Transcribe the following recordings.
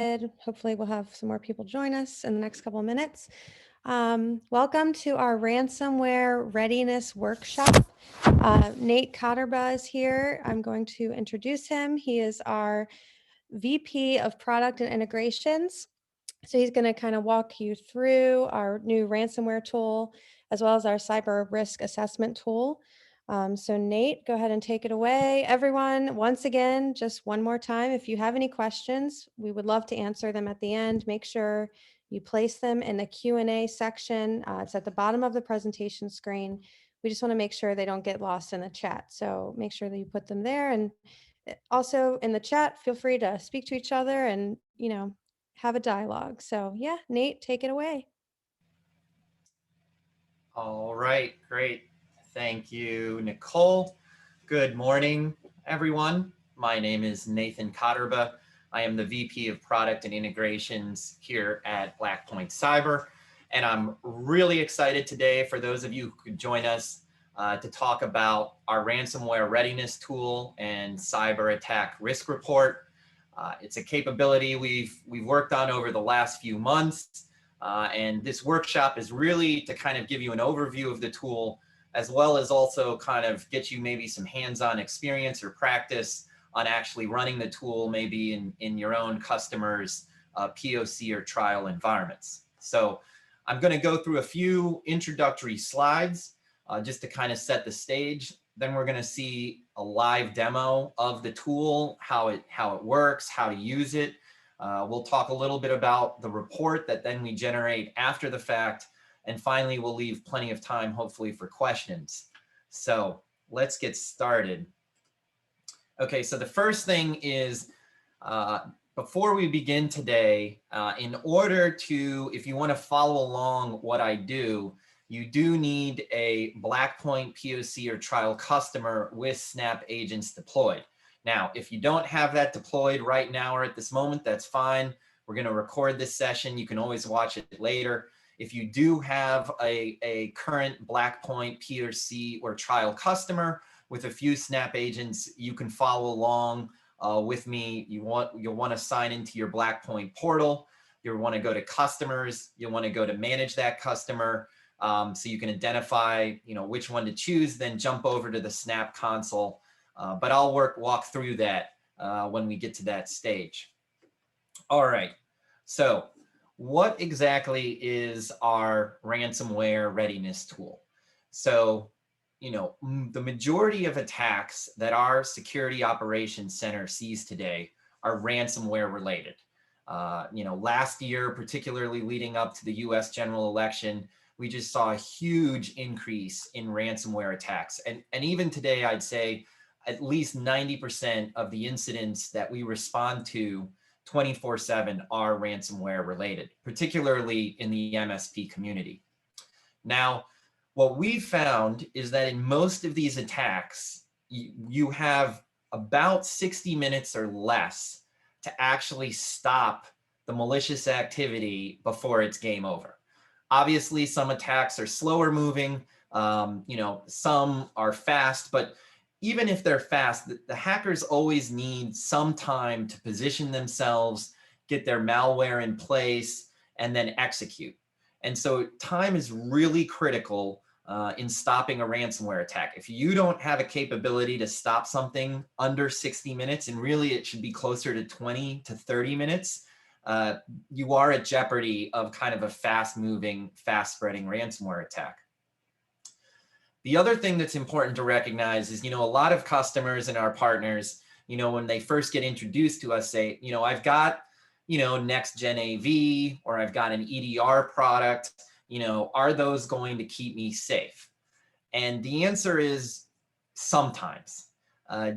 Hopefully we'll have some more people join us in the next couple of minutes. Welcome to our ransomware readiness workshop. Nate Koterba is here. I'm going to introduce him. He is our VP of Product and Integrations. So he's going to kind of walk you through our new ransomware tool, as well as our cyber risk assessment tool. So Nate, go ahead and take it away. Everyone, once again, just one more time, if you have any questions, we would love to answer them at the end. Make sure you place them in the Q&A section. It's at the bottom of the presentation screen. We just want to make sure they don't get lost in the chat. So make sure that you put them there. And also in the chat, feel free to speak to each other and, have a dialogue. So yeah, Nate, take it away. All right, great. Thank you, Nicole. Good morning, everyone. My name is Nathan Koterba. I am the VP of Product and Integrations here at Blackpoint Cyber. And I'm really excited today for those of you who could join us to talk about our ransomware readiness tool and cyber attack risk report. It's a capability we've worked on over the last few months. And this workshop is really to kind of give you an overview of the tool, as well as also kind of get you maybe some hands-on experience or practice on actually running the tool, maybe in your own customers' POC or trial environments. So I'm going to go through a few introductory slides just to kind of set the stage. Then we're going to see a live demo of the tool, how it works, how to use it. We'll talk a little bit about the report that then we generate after the fact. And finally, we'll leave plenty of time, hopefully, for questions. So let's get started. Okay, so the first thing is, before we begin today, in order to, if you want to follow along what I do, you do need a Blackpoint POC or trial customer with Snap agents deployed. Now, if you don't have that deployed right now or at this moment, that's fine. We're going to record this session. You can always watch it later. If you do have a current Blackpoint POC or trial customer with a few Snap agents, you can follow along with me. You'll want to sign into your Blackpoint portal. You'll want to go to customers. You'll want to go to manage that customer. So you can identify, which one to choose, then jump over to the Snap console. But I'll walk through that when we get to that stage. All right, so what exactly is our ransomware readiness tool? So, the majority of attacks that our security operations center sees today are ransomware related. Last year, particularly leading up to the US general election, we just saw a huge increase in ransomware attacks. And even today, I'd say at least 90% of the incidents that we respond to 24/7 are ransomware related, particularly in the MSP community. Now, what we found is that in most of these attacks, you have about 60 minutes or less to actually stop the malicious activity before it's game over. Obviously, some attacks are slower moving, some are fast, but even if they're fast, the hackers always need some time to position themselves, get their malware in place, and then execute. And so time is really critical in stopping a ransomware attack. If you don't have a capability to stop something under 60 minutes, and really it should be closer to 20 to 30 minutes, you are at jeopardy of kind of a fast-moving, fast-spreading ransomware attack. The other thing that's important to recognize is, a lot of customers and our partners, when they first get introduced to us, say, I've got, next gen AV, or I've got an EDR product, are those going to keep me safe? And the answer is sometimes.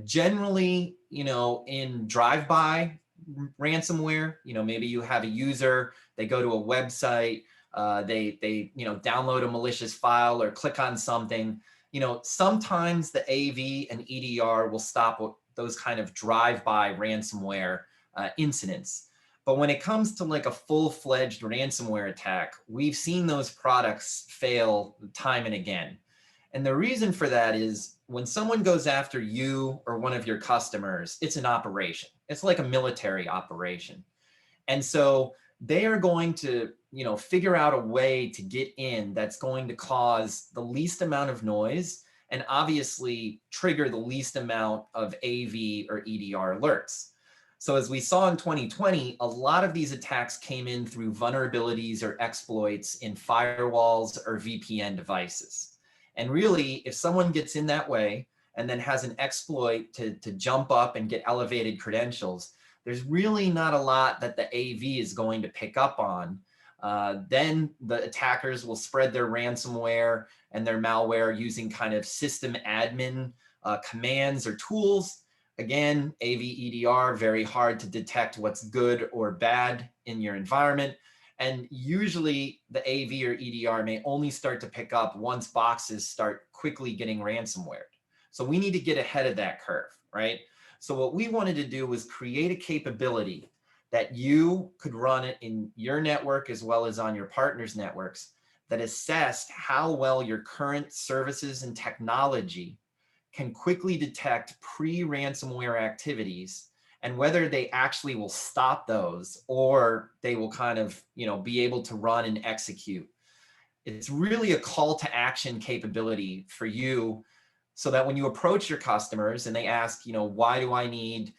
Generally, in drive-by ransomware, maybe you have a user, they go to a website, they download a malicious file or click on something. Sometimes the AV and EDR will stop those kind of drive-by ransomware incidents. But when it comes to like a full-fledged ransomware attack, we've seen those products fail time and again. And the reason for that is when someone goes after you or one of your customers, it's an operation. It's like a military operation. And so they are going to, figure out a way to get in that's going to cause the least amount of noise and obviously trigger the least amount of AV or EDR alerts. So as we saw in 2020, a lot of these attacks came in through vulnerabilities or exploits in firewalls or VPN devices. And really, if someone gets in that way and then has an exploit to jump up and get elevated credentials, there's really not a lot that the AV is going to pick up on. Then the attackers will spread their ransomware and their malware using kind of system admin commands or tools. Again, AV EDR, very hard to detect what's good or bad in your environment. And usually the AV or EDR may only start to pick up once boxes start quickly getting ransomware. So we need to get ahead of that curve, right? So what we wanted to do was create a capability that you could run it in your network as well as on your partners' networks that assessed how well your current services and technology can quickly detect pre-ransomware activities and whether they actually will stop those or they will kind of, be able to run and execute. It's really a call to action capability for you so that when you approach your customers and they ask, why do I need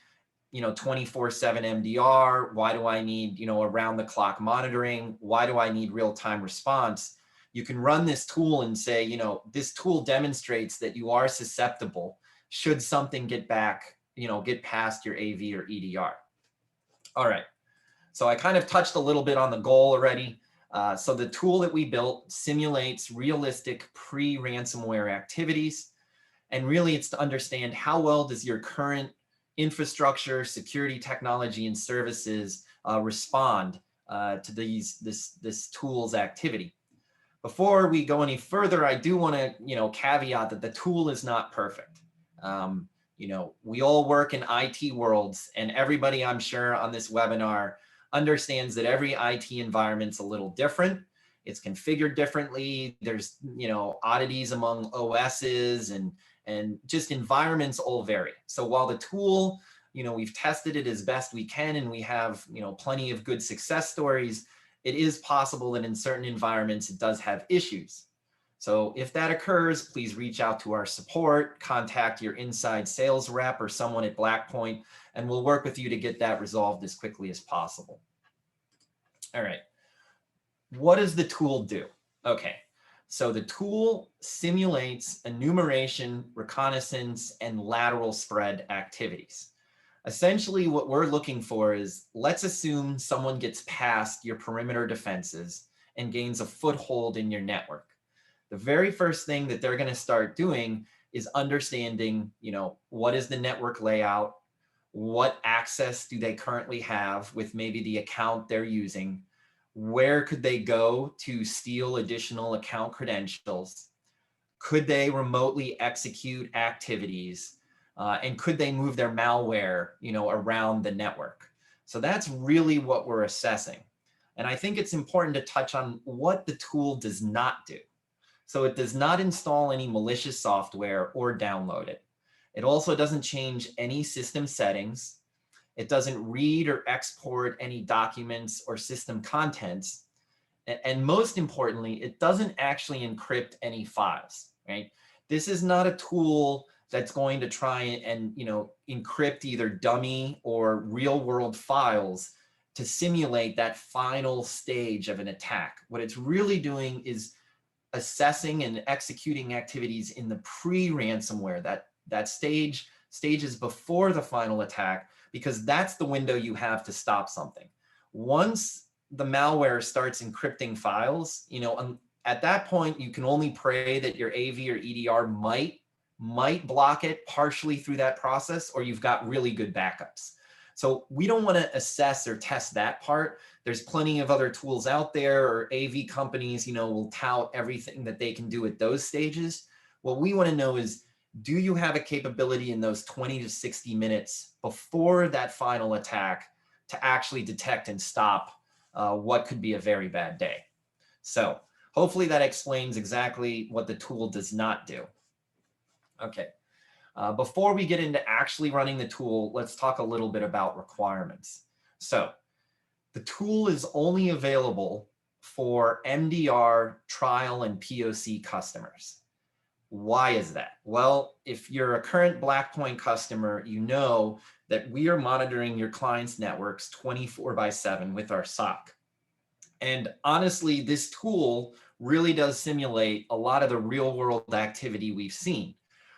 24/7 MDR? Why do I need, around the clock monitoring? Why do I need real-time response? You can run this tool and say, this tool demonstrates that you are susceptible should something get past your AV or EDR. All right. So I kind of touched a little bit on the goal already. So the tool that we built simulates realistic pre-ransomware activities. And really it's to understand how well does your current infrastructure, security technology, and services respond to this tool's activity. Before we go any further, I do want to caveat that the tool is not perfect. We all work in IT worlds, and everybody I'm sure on this webinar understands that every IT environment's a little different. It's configured differently. There's oddities among OSs and just environments all vary. So while the tool, we've tested it as best we can and we have, plenty of good success stories, it is possible that in certain environments it does have issues. So if that occurs, please reach out to our support, contact your inside sales rep or someone at Blackpoint, and we'll work with you to get that resolved as quickly as possible. All right. What does the tool do? Okay. So the tool simulates enumeration, reconnaissance, and lateral spread activities. Essentially, what we're looking for is, let's assume someone gets past your perimeter defenses and gains a foothold in your network. The very first thing that they're going to start doing is understanding, what is the network layout? What access do they currently have with maybe the account they're using? Where could they go to steal additional account credentials? Could they remotely execute activities? And could they move their malware, around the network? So that's really what we're assessing. And I think it's important to touch on what the tool does not do. So it does not install any malicious software or download it. It also doesn't change any system settings. It doesn't read or export any documents or system contents. And most importantly, it doesn't actually encrypt any files, right? This is not a tool that's going to try and encrypt either dummy or real world files to simulate that final stage of an attack. What it's really doing is assessing and executing activities in the pre-ransomware, that stages before the final attack, because that's the window you have to stop something. Once the malware starts encrypting files, at that point, you can only pray that your AV or EDR might block it partially through that process, or you've got really good backups. So we don't want to assess or test that part. There's plenty of other tools out there, or AV companies, will tout everything that they can do at those stages. What we want to know is, do you have a capability in those 20 to 60 minutes before that final attack to actually detect and stop what could be a very bad day? So hopefully that explains exactly what the tool does not do. Okay. Before we get into actually running the tool, let's talk a little bit about requirements. So The tool is only available for MDR trial and POC customers. Why is that? Well, if you're a current Blackpoint customer, you know that we are monitoring your clients' networks 24/7 with our SOC. And honestly, this tool really does simulate a lot of the real world activity we've seen.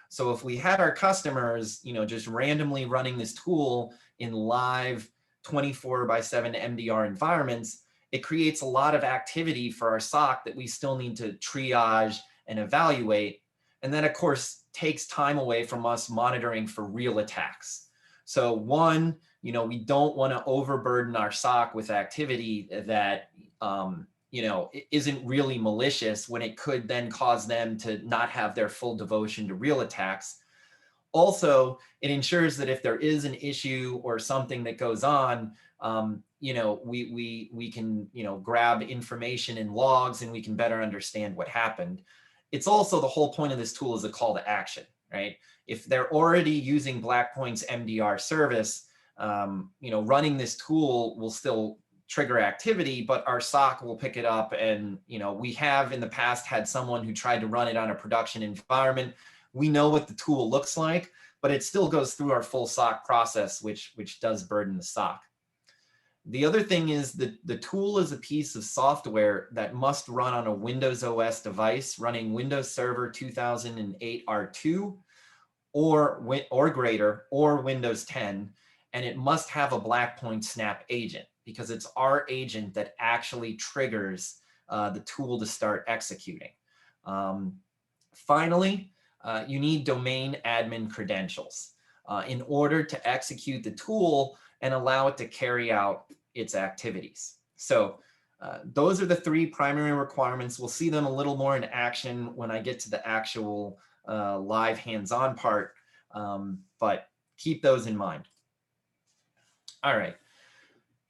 So if we had our customers, just randomly running this tool in live 24/7 MDR environments, it creates a lot of activity for our SOC that we still need to triage and evaluate. And then, of course, takes time away from us monitoring for real attacks. So one, we don't want to overburden our SOC with activity that, isn't really malicious when it could then cause them to not have their full devotion to real attacks. Also, it ensures that if there is an issue or something that goes on, we can, grab information in logs and we can better understand what happened. It's also the whole point of this tool is a call to action, right? If they're already using Blackpoint's MDR service, running this tool will still trigger activity, but our SOC will pick it up. And, we have in the past had someone who tried to run it on a production environment. We know what the tool looks like, but it still goes through our full SOC process, which does burden the SOC. The other thing is that the tool is a piece of software that must run on a Windows OS device running Windows Server 2008 R2 or greater, or Windows 10, and it must have a Blackpoint Snap agent because it's our agent that actually triggers the tool to start executing. Finally, you need domain admin credentials in order to execute the tool and allow it to carry out its activities. So those are the three primary requirements. We'll see them a little more in action when I get to the actual live hands-on part, but keep those in mind. All right,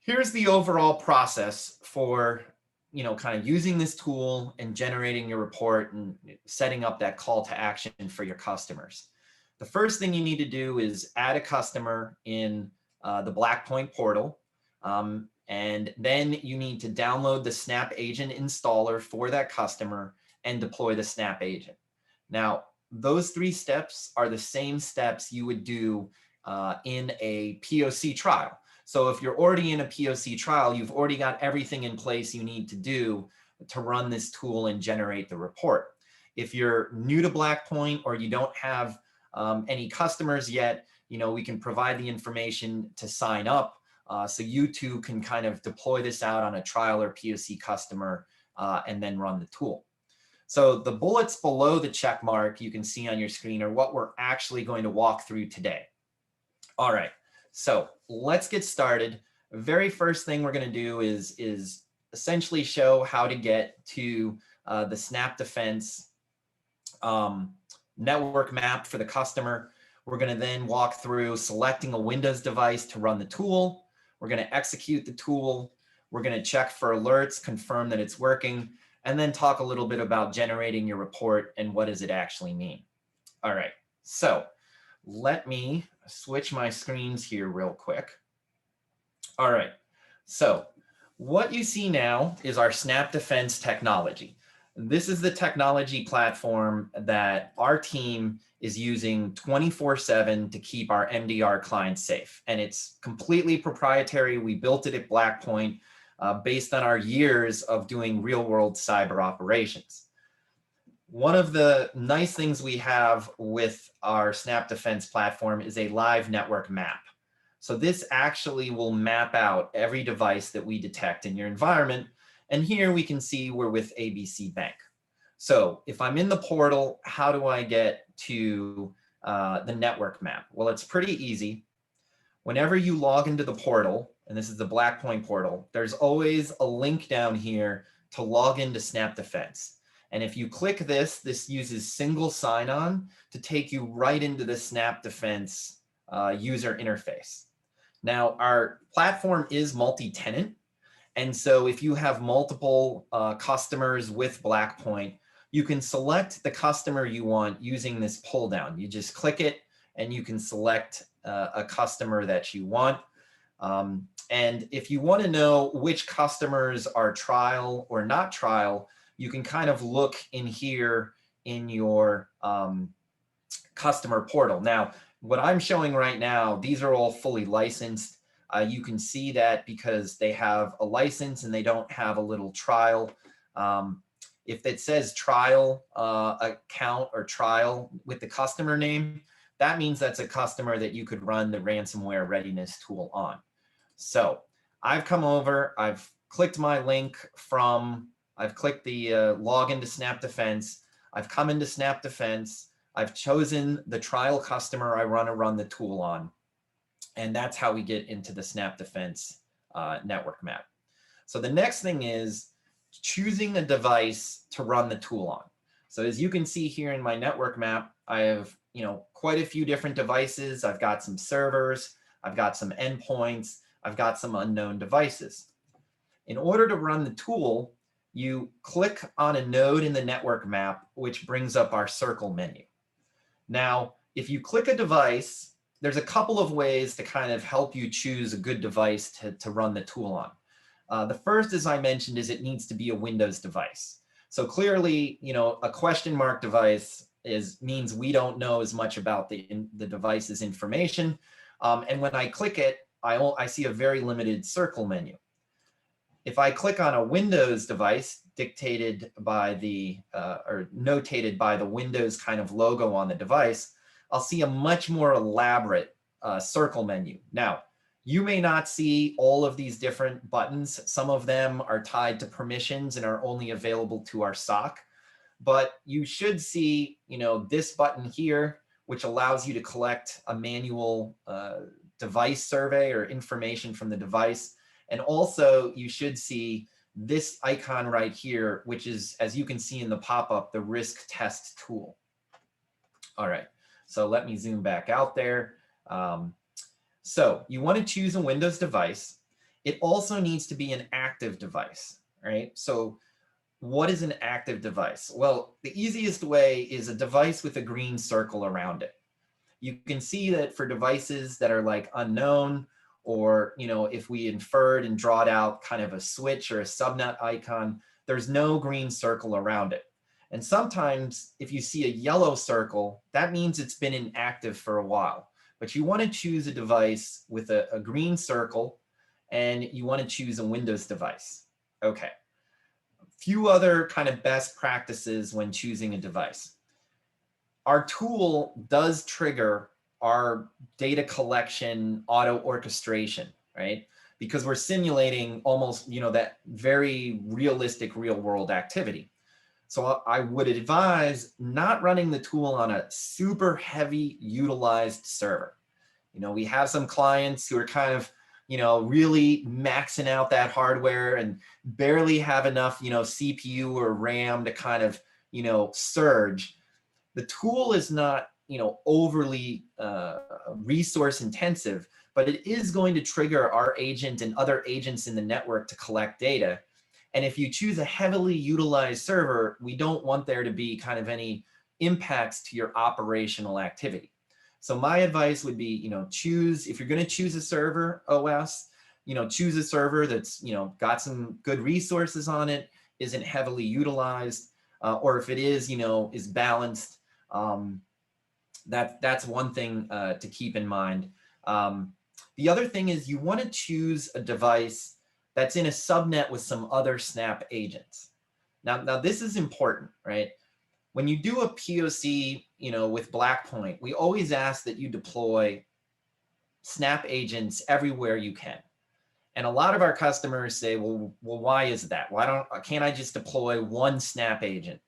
here's the overall process for kind of using this tool and generating your report and setting up that call to action for your customers. The first thing you need to do is add a customer in the Blackpoint portal. And then you need to download the Snap Agent installer for that customer and deploy the Snap Agent. Now, those three steps are the same steps you would do in a POC trial. So if you're already in a POC trial, you've already got everything in place you need to do to run this tool and generate the report. If you're new to Blackpoint or you don't have any customers yet, we can provide the information to sign up so you too can kind of deploy this out on a trial or POC customer and then run the tool. So the bullets below the check mark you can see on your screen are what we're actually going to walk through today. All right, so let's get started. The very first thing we're going to do is essentially show how to get to the Snap Defense network map for the customer. We're going to then walk through selecting a Windows device to run the tool. We're going to execute the tool. We're going to check for alerts, confirm that it's working, and then talk a little bit about generating your report and what does it actually mean. All right, so let me switch my screens here real quick. All right, so what you see now is our Snap Defense technology. This is the technology platform that our team is using 24/7 to keep our MDR clients safe. And it's completely proprietary. We built it at Blackpoint based on our years of doing real world cyber operations. One of the nice things we have with our Snap Defense platform is a live network map. So this actually will map out every device that we detect in your environment. And here we can see we're with ABC Bank. So if I'm in the portal, how do I get to the network map? Well, it's pretty easy. Whenever you log into the portal, and this is the Blackpoint portal, there's always a link down here to log into Snap Defense. And if you click this, this uses single sign-on to take you right into the Snap Defense user interface. Now, our platform is multi-tenant. And so if you have multiple customers with Blackpoint, you can select the customer you want using this pull down. You just click it and you can select a customer that you want. And if you want to know which customers are trial or not trial, you can kind of look in here in your customer portal. Now, what I'm showing right now, these are all fully licensed. You can see that because they have a license and they don't have a little trial. If it says trial account or trial with the customer name, that means that's a customer that you could run the ransomware readiness tool on. So I've come over, I've clicked my link I've clicked the login to Snap Defense. I've come into Snap Defense. I've chosen the trial customer I want to run the tool on. And that's how we get into the Snap Defense network map. So the next thing is choosing a device to run the tool on. So as you can see here in my network map, I have quite a few different devices. I've got some servers, I've got some endpoints, I've got some unknown devices. In order to run the tool, you click on a node in the network map, which brings up our circle menu. Now, if you click a device, there's a couple of ways to kind of help you choose a good device to run the tool on. The first, as I mentioned, is it needs to be a Windows device. So clearly, a question mark device means we don't know as much about the device's information. And when I click it, I see a very limited circle menu. If I click on a Windows device dictated by or notated by the Windows kind of logo on the device, I'll see a much more elaborate circle menu. Now, you may not see all of these different buttons. Some of them are tied to permissions and are only available to our SOC, but you should see, this button here, which allows you to collect a manual device survey or information from the device. And also you should see this icon right here, which is, as you can see in the pop-up, the risk test tool. All right, so let me zoom back out there. So you want to choose a Windows device. It also needs to be an active device, right? So what is an active device? Well, the easiest way is a device with a green circle around it. You can see that for devices that are like unknown, or if we inferred and drawed out kind of a switch or a subnet icon, there's no green circle around it. And sometimes if you see a yellow circle, that means it's been inactive for a while. But you want to choose a device with a green circle, and you want to choose a Windows device. Okay. A few other kind of best practices when choosing a device. Our tool does trigger our data collection auto orchestration, right? Because we're simulating almost, that very realistic real world activity. So I would advise not running the tool on a super heavy utilized server. We have some clients who are kind of, really maxing out that hardware and barely have enough, CPU or RAM to kind of, surge. The tool is not, overly resource intensive, but it is going to trigger our agent and other agents in the network to collect data. And if you choose a heavily utilized server, we don't want there to be kind of any impacts to your operational activity. So my advice would be, if you're going to choose a server OS, choose a server that's, got some good resources on it, isn't heavily utilized, or if it is, is balanced. That's one thing to keep in mind. The other thing is you want to choose a device that's in a subnet with some other Snap agents. Now this is important, right? When you do a POC, with Blackpoint, we always ask that you deploy Snap agents everywhere you can. And a lot of our customers say, well, why is that? Can't I just deploy one Snap agent?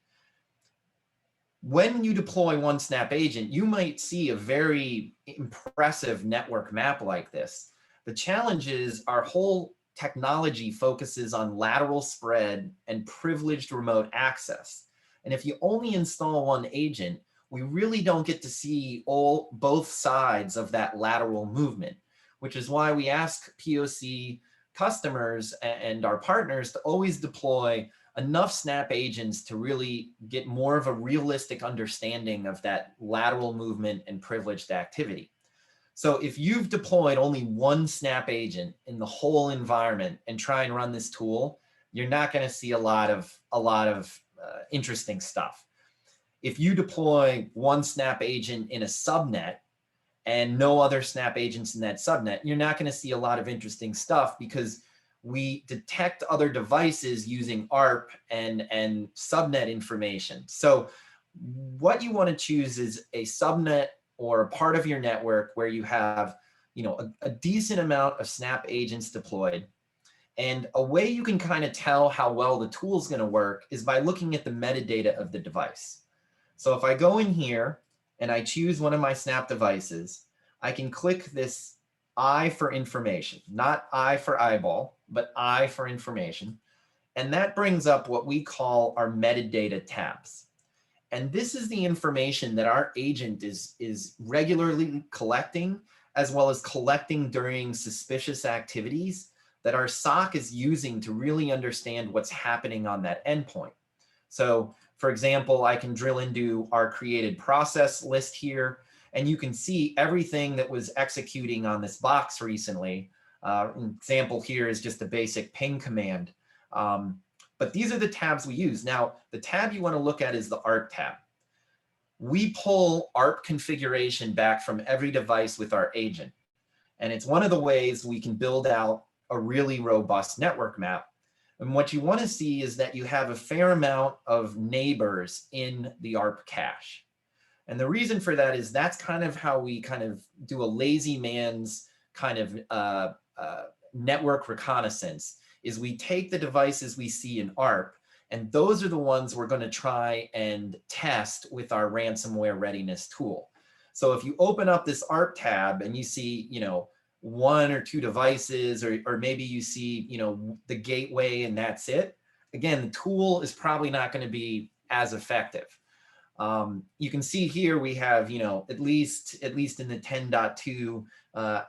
When you deploy one Snap agent, you might see a very impressive network map like this. The challenge is our whole technology focuses on lateral spread and privileged remote access. And if you only install one agent, we really don't get to see both sides of that lateral movement, which is why we ask POC customers and our partners to always deploy enough Snap agents to really get more of a realistic understanding of that lateral movement and privileged activity. So if you've deployed only one Snap agent in the whole environment and try and run this tool, you're not going to see a lot of interesting stuff. If you deploy one Snap agent in a subnet and no other Snap agents in that subnet, you're not going to see a lot of interesting stuff because we detect other devices using ARP and subnet information. So what you want to choose is a subnet or a part of your network where you have, a decent amount of Snap agents deployed. And a way you can kind of tell how well the tool is going to work is by looking at the metadata of the device. So if I go in here and I choose one of my Snap devices, I can click this I for information, not I for eyeball, but I for information. And that brings up what we call our metadata tabs. And this is the information that our agent is regularly collecting, as well as collecting during suspicious activities that our SOC is using to really understand what's happening on that endpoint. So for example, I can drill into our created process list here, and you can see everything that was executing on this box recently. An example here is just a basic ping command. But these are the tabs we use. Now, the tab you want to look at is the ARP tab. We pull ARP configuration back from every device with our agent. And it's one of the ways we can build out a really robust network map. And what you want to see is that you have a fair amount of neighbors in the ARP cache. And the reason for that is that's kind of how we kind of do a lazy man's kind of network reconnaissance, is we take the devices we see in ARP, and those are the ones we're going to try and test with our ransomware readiness tool. So if you open up this ARP tab and you see, one or two devices, or maybe you see, the gateway and that's it, again, the tool is probably not going to be as effective. You can see here we have, at least in the 10.2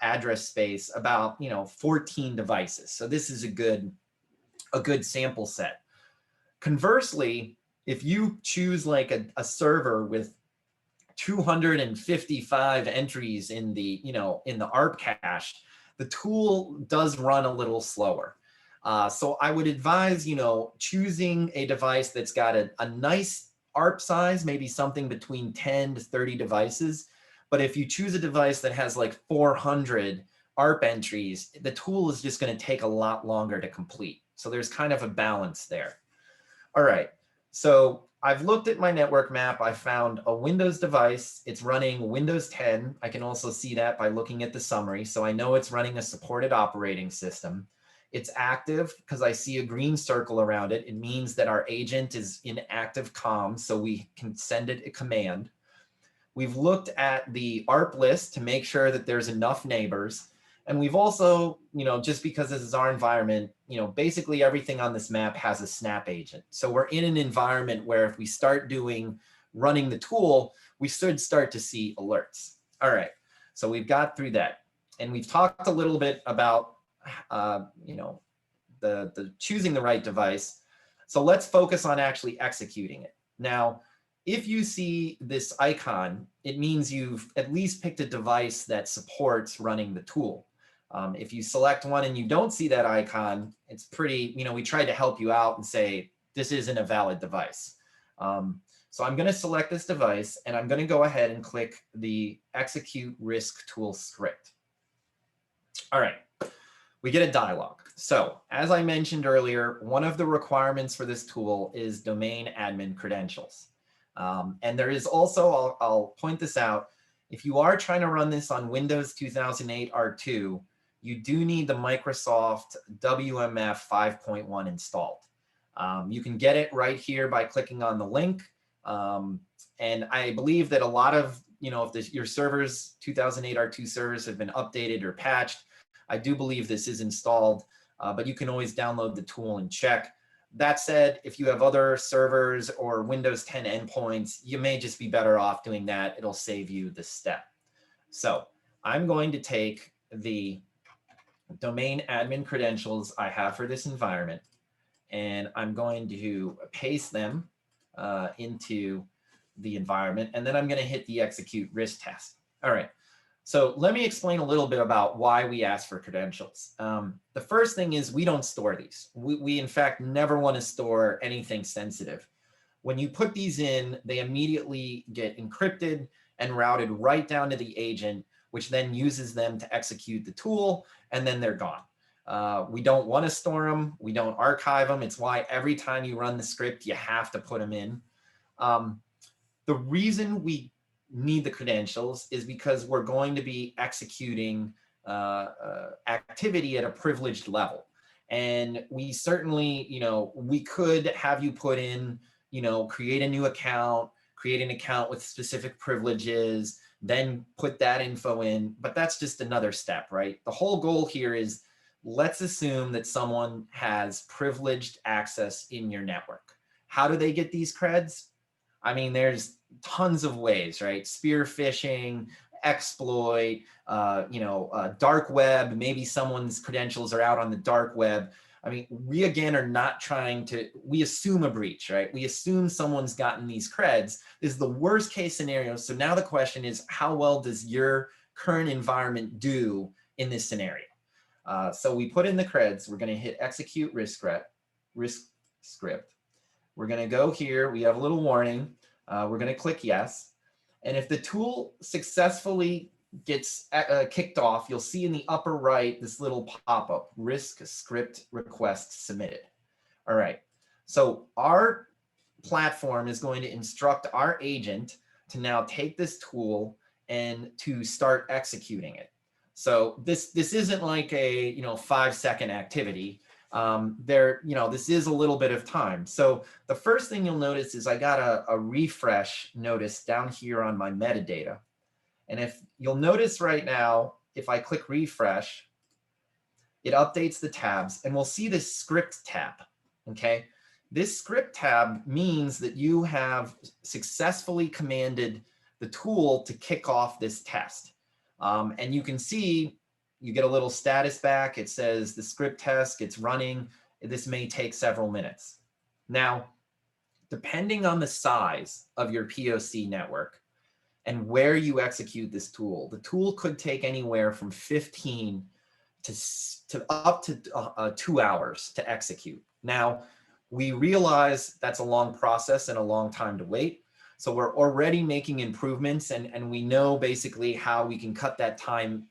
address space, about 14 devices. So this is a good sample set. Conversely, if you choose like a server with 255 entries in the ARP cache, the tool does run a little slower. So I would advise choosing a device that's got a nice ARP size, maybe something between 10 to 30 devices. But if you choose a device that has like 400 ARP entries, the tool is just going to take a lot longer to complete. So there's kind of a balance there. All right, so I've looked at my network map. I found a Windows device. It's running Windows 10. I can also see that by looking at the summary. So I know it's running a supported operating system. It's active because I see a green circle around it. It means that our agent is in active comms, so we can send it a command. We've looked at the ARP list to make sure that there's enough neighbors. And we've also, just because this is our environment, basically everything on this map has a Snap agent. So we're in an environment where if we start running the tool, we should start to see alerts. All right, so we've got through that. And we've talked a little bit about, the choosing the right device. So let's focus on actually executing it. Now, if you see this icon, it means you've at least picked a device that supports running the tool. If you select one and you don't see that icon, it's pretty, we try to help you out and say, this isn't a valid device. So I'm going to select this device and I'm going to go ahead and click the execute risk tool script. All right, we get a dialog. So as I mentioned earlier, one of the requirements for this tool is domain admin credentials. And there is also, I'll point this out, if you are trying to run this on Windows 2008 R2, you do need the Microsoft WMF 5.1 installed. You can get it right here by clicking on the link. And I believe that a lot of, if your servers, 2008 R2 servers have been updated or patched, I do believe this is installed, but you can always download the tool and check. That said, if you have other servers or Windows 10 endpoints, you may just be better off doing that. It'll save you this step. So I'm going to take the domain admin credentials I have for this environment, and I'm going to paste them into the environment, and then I'm going to hit the execute risk test. All right. So let me explain a little bit about why we ask for credentials. The first thing is we don't store these. We in fact never want to store anything sensitive. When you put these in, they immediately get encrypted and routed right down to the agent, which then uses them to execute the tool, and then they're gone. We don't want to store them. We don't archive them. It's why every time you run the script, you have to put them in. The reason we need the credentials is because we're going to be executing activity at a privileged level. And we certainly, we could have you put in, create a new account, create an account with specific privileges, then put that info in, but that's just another step, right? The whole goal here is, let's assume that someone has privileged access in your network. How do they get these creds? I mean, there's tons of ways, right? Spear phishing, exploit, dark web. Maybe someone's credentials are out on the dark web. I mean, we again are not trying to, we assume a breach, right? We assume someone's gotten these creds. This is the worst case scenario. So now the question is, how well does your current environment do in this scenario? So we put in the creds. We're going to hit execute risk script. We're going to go here. We have a little warning. We're going to click yes. And if the tool successfully gets kicked off, you'll see in the upper right this little pop-up, risk script request submitted. All right. So our platform is going to instruct our agent to now take this tool and to start executing it. So this isn't like a 5-second activity. This is a little bit of time. So the first thing you'll notice is I got a refresh notice down here on my metadata. And if you'll notice right now, if I click refresh, it updates the tabs and we'll see this script tab, okay? This script tab means that you have successfully commanded the tool to kick off this test. And you can see, you get a little status back. It says the script test, it's running. This may take several minutes. Now, depending on the size of your POC network and where you execute this tool, the tool could take anywhere from 15 to up to 2 hours to execute. Now, we realize that's a long process and a long time to wait. So we're already making improvements and we know basically how we can cut that time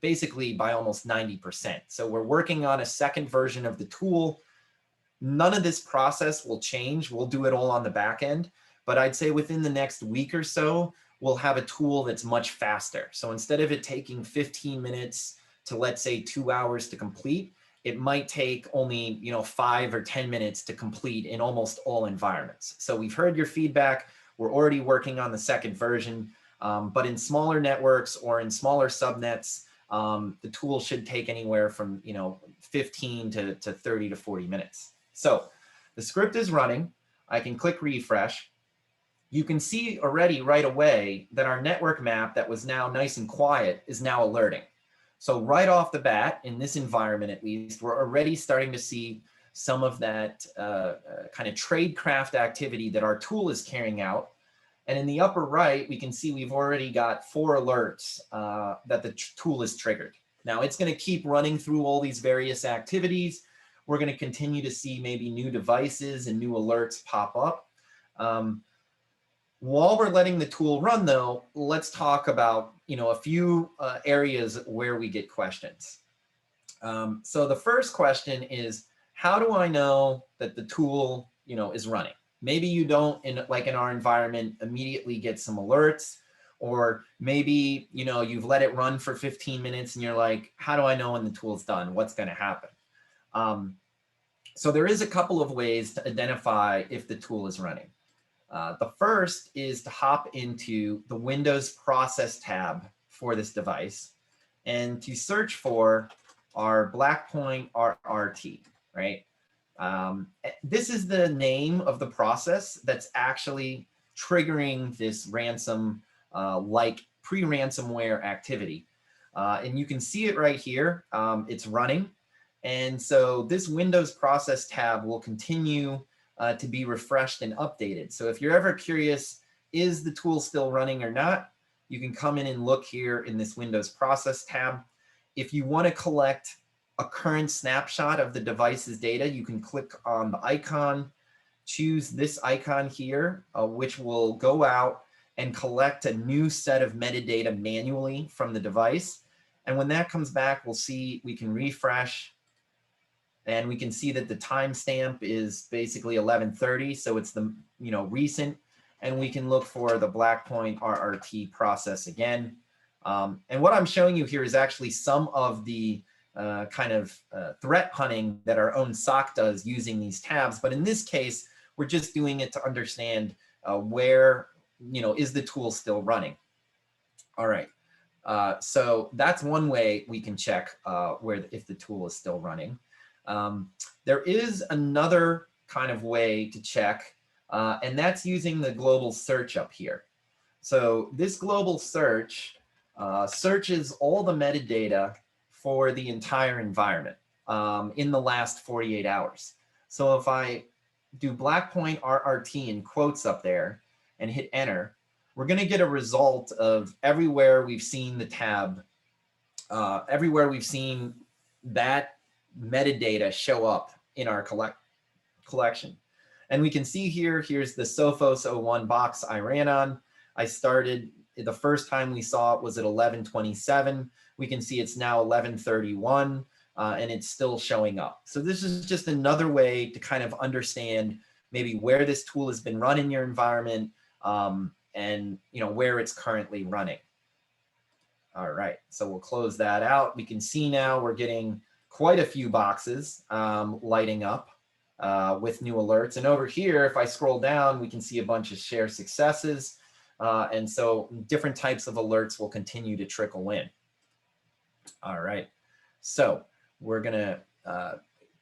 basically by almost 90%. So we're working on a second version of the tool. None of this process will change. We'll do it all on the back end, but I'd say within the next week or so, we'll have a tool that's much faster. So instead of it taking 15 minutes to, let's say, 2 hours to complete, it might take only 5 or 10 minutes to complete in almost all environments. So we've heard your feedback. We're already working on the second version, but in smaller networks or in smaller subnets, the tool should take anywhere from 15 to 30 to 40 minutes. So the script is running. I can click refresh. You can see already right away that our network map that was now nice and quiet is now alerting. So right off the bat, in this environment at least, we're already starting to see some of that kind of tradecraft activity that our tool is carrying out. And in the upper right, we can see we've already got 4 alerts that the tool is triggered. Now it's going to keep running through all these various activities. We're going to continue to see maybe new devices and new alerts pop up. While we're letting the tool run though, let's talk about a few areas where we get questions. So the first question is, how do I know that the tool is running? Maybe you don't, in our environment, immediately get some alerts, or maybe you've let it run for 15 minutes and you're like, how do I know when the tool's done? What's going to happen? So there is a couple of ways to identify if the tool is running. The first is to hop into the Windows Process tab for this device and to search for our Blackpoint RRT, right? This is the name of the process that's actually triggering this like pre-ransomware activity. And you can see it right here. It's running. And so this Windows Process tab will continue to be refreshed and updated. So if you're ever curious, is the tool still running or not? you can come in and look here in this Windows Process tab. If you want to collect a current snapshot of the device's data, you can click on the icon, choose this icon here, which will go out and collect a new set of metadata manually from the device. And when that comes back, we'll see, we can refresh, and we can see that the timestamp is basically 11:30, so it's the recent, and we can look for the Blackpoint RRT process again. And what I'm showing you here is actually some of the threat hunting that our own SOC does using these tabs. But in this case, we're just doing it to understand where, is the tool still running? All right. So that's one way we can check if the tool is still running. There is another kind of way to check, and that's using the global search up here. So this global search searches all the metadata for the entire environment in the last 48 hours. So if I do Blackpoint RRT in quotes up there and hit enter, we're going to get a result of everywhere we've seen the tab, everywhere we've seen that metadata show up in our collection. And we can see here, here's the Sophos 01 box I ran on. I started, the first time we saw it was at 11:27. We can see it's now 11:31, and it's still showing up. So this is just another way to kind of understand maybe where this tool has been run in your environment, and where it's currently running. All right, so we'll close that out. We can see now we're getting quite a few boxes lighting up with new alerts. And over here, if I scroll down, we can see a bunch of share successes. And so different types of alerts will continue to trickle in. All right, so we're gonna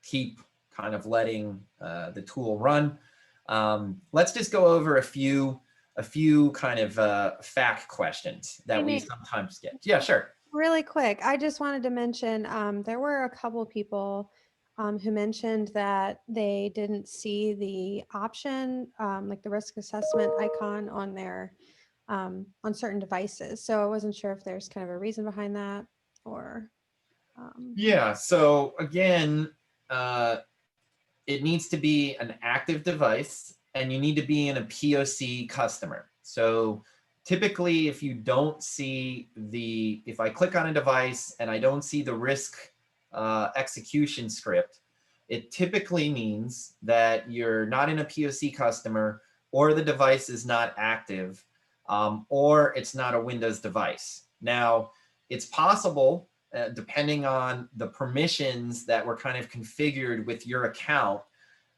keep kind of letting the tool run. Let's just go over a few kind of fact questions that we sometimes get. Yeah, sure. Really quick, I just wanted to mention there were a couple people who mentioned that they didn't see the option, like the risk assessment icon on their on certain devices. So I wasn't sure if there's kind of a reason behind that or. Yeah, so again, it needs to be an active device and you need to be in a POC customer. So typically if you don't see if I click on a device and I don't see the risk execution script, it typically means that you're not in a POC customer, or the device is not active, or it's not a Windows device. Now, it's possible, depending on the permissions that were kind of configured with your account,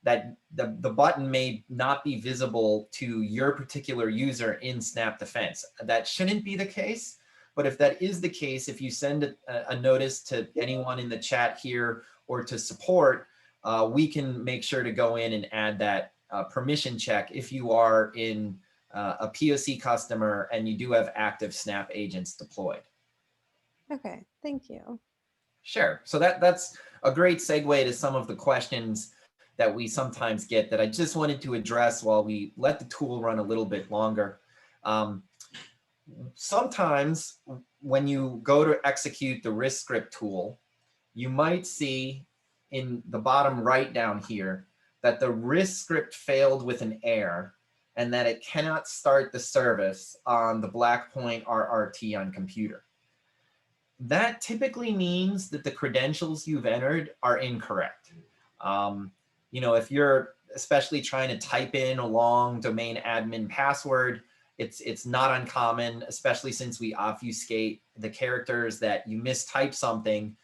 that the button may not be visible to your particular user in Snap Defense. That shouldn't be the case, but if that is the case, if you send a notice to anyone in the chat here or to support, we can make sure to go in and add that permission check if you are in a POC customer and you do have active Snap agents deployed. Okay, thank you. Sure. So that's a great segue to some of the questions that we sometimes get that I just wanted to address while we let the tool run a little bit longer. Sometimes when you go to execute the risk script tool, you might see in the bottom right down here that the risk script failed with an error and that it cannot start the service on the Blackpoint RRT on computer. That typically means that the credentials you've entered are incorrect. If you're especially trying to type in a long domain admin password, it's not uncommon, especially since we obfuscate the characters, that you mistype something.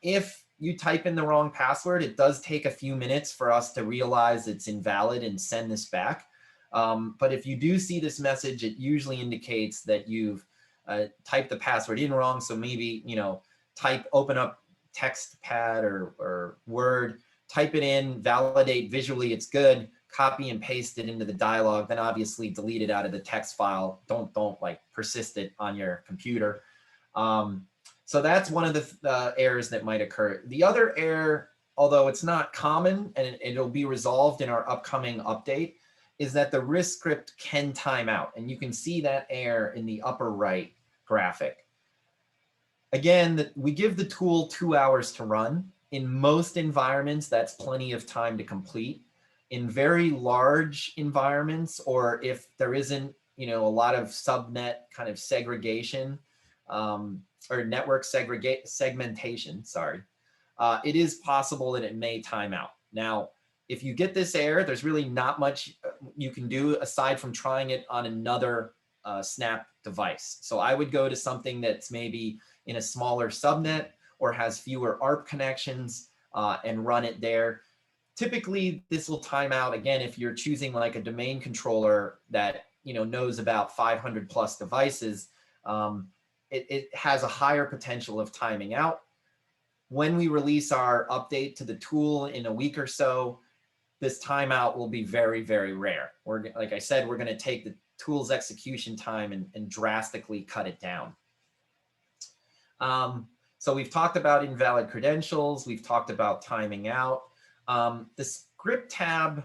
If you type in the wrong password, it does take a few minutes for us to realize it's invalid and send this back. But if you do see this message, it usually indicates that you've typed the password in wrong. So maybe, open up TextPad or Word, type it in, validate visually it's good, copy and paste it into the dialog, then obviously delete it out of the text file. Don't like persist it on your computer. So that's one of the errors that might occur. The other error, although it's not common and it'll be resolved in our upcoming update, is that the risk script can time out. And you can see that error in the upper right graphic. Again, we give the tool 2 hours to run. In most environments, that's plenty of time to complete. In very large environments, or if there isn't, a lot of subnet kind of segregation, or network segmentation, sorry, it is possible that it may time out. Now, if you get this error, there's really not much you can do aside from trying it on another Snap device. So I would go to something that's maybe in a smaller subnet or has fewer ARP connections and run it there. Typically, this will time out again if you're choosing like a domain controller that knows about 500 plus devices. It has a higher potential of timing out. When we release our update to the tool in a week or so, this timeout will be very, very rare. Like I said, we're going to take the tool's execution time and drastically cut it down. So we've talked about invalid credentials. We've talked about timing out. The script tab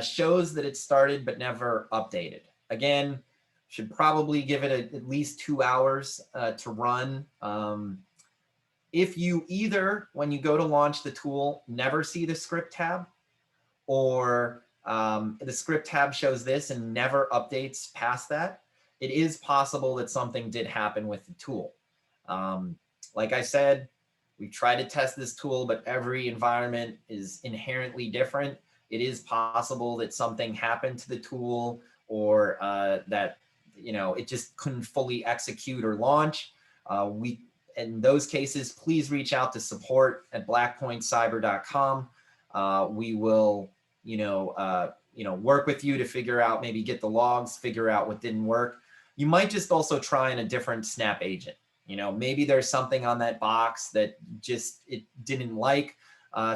shows that it started but never updated. Again, should probably give it at least 2 hours to run. If you either, when you go to launch the tool, never see the script tab, or the script tab shows this and never updates past that, it is possible that something did happen with the tool. Like I said, we tried to test this tool, but every environment is inherently different. It is possible that something happened to the tool, or that it just couldn't fully execute or launch. In those cases, please reach out to support@blackpointcyber.com. We will, work with you to figure out, maybe get the logs, figure out what didn't work. You might just also try in a different Snap agent. Maybe there's something on that box that just it didn't like.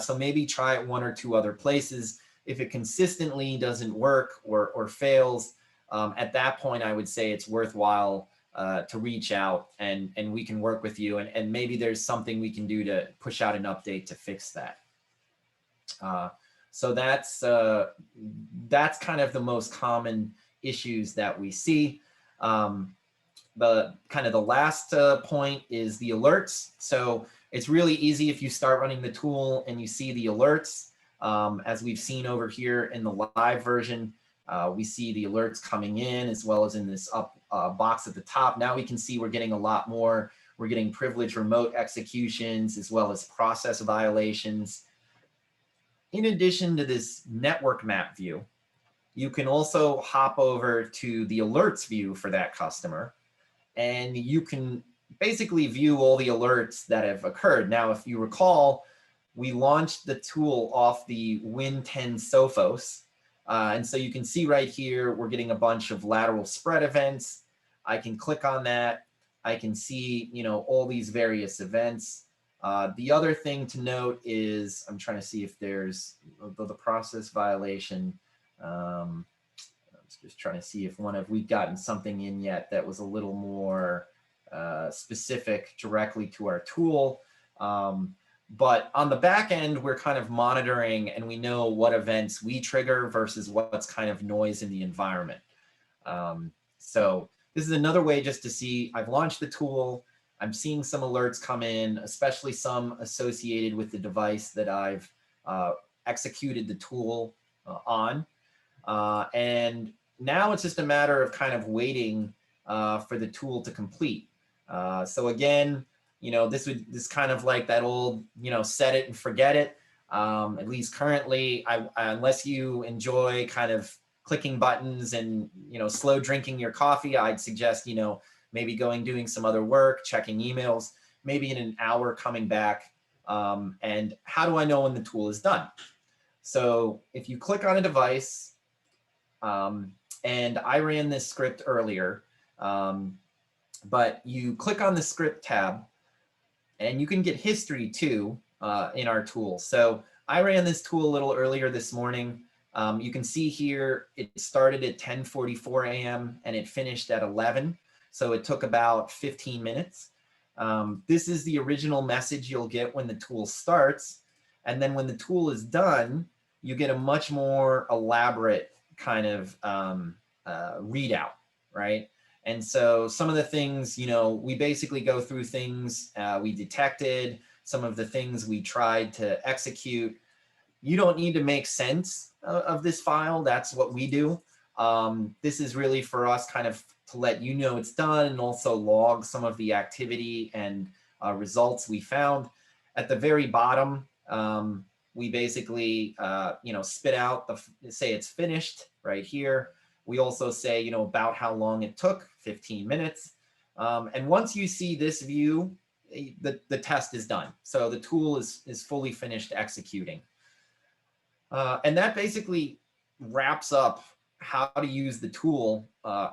So maybe try it 1 or 2 other places. If it consistently doesn't work or fails, at that point, I would say it's worthwhile to reach out and we can work with you. And maybe there's something we can do to push out an update to fix that. So that's kind of the most common issues that we see. The last point is the alerts. So it's really easy if you start running the tool and you see the alerts. As we've seen over here in the live version, we see the alerts coming in as well as in this up box at the top. Now we can see we're getting a lot more. We're getting privileged remote executions as well as process violations. In addition to this network map view, you can also hop over to the alerts view for that customer, and you can basically view all the alerts that have occurred. Now, if you recall, we launched the tool off the Win10 Sophos. And so you can see right here, we're getting a bunch of lateral spread events. I can click on that. I can see, all these various events. The other thing to note is, I'm trying to see if there's the process violation. I'm just trying to see if we've gotten something in yet that was a little more specific directly to our tool. But on the back end, we're kind of monitoring and we know what events we trigger versus what's kind of noise in the environment. So this is another way just to see, I've launched the tool. I'm seeing some alerts come in, especially some associated with the device that I've executed the tool on. And now it's just a matter of kind of waiting for the tool to complete. So again, this is kind of like that old, set it and forget it. At least currently, unless you enjoy kind of clicking buttons and, slow drinking your coffee, I'd suggest, maybe doing some other work, checking emails, maybe in an hour coming back. And how do I know when the tool is done? So if you click on a device, and I ran this script earlier, but you click on the script tab, and you can get history too in our tool. So I ran this tool a little earlier this morning. You can see here, it started at 10:44 a.m. and it finished at 11. So it took about 15 minutes. This is the original message you'll get when the tool starts. And then when the tool is done, you get a much more elaborate kind of readout, right? And so some of the things, we basically go through things we detected, some of the things we tried to execute. You don't need to make sense of this file. That's what we do. This is really for us kind of to let you know it's done and also log some of the activity and results we found. At the very bottom, we basically, spit out say it's finished right here. We also say, about how long it took, 15 minutes. And once you see this view, the test is done. So the tool is fully finished executing. And that basically wraps up how to use the tool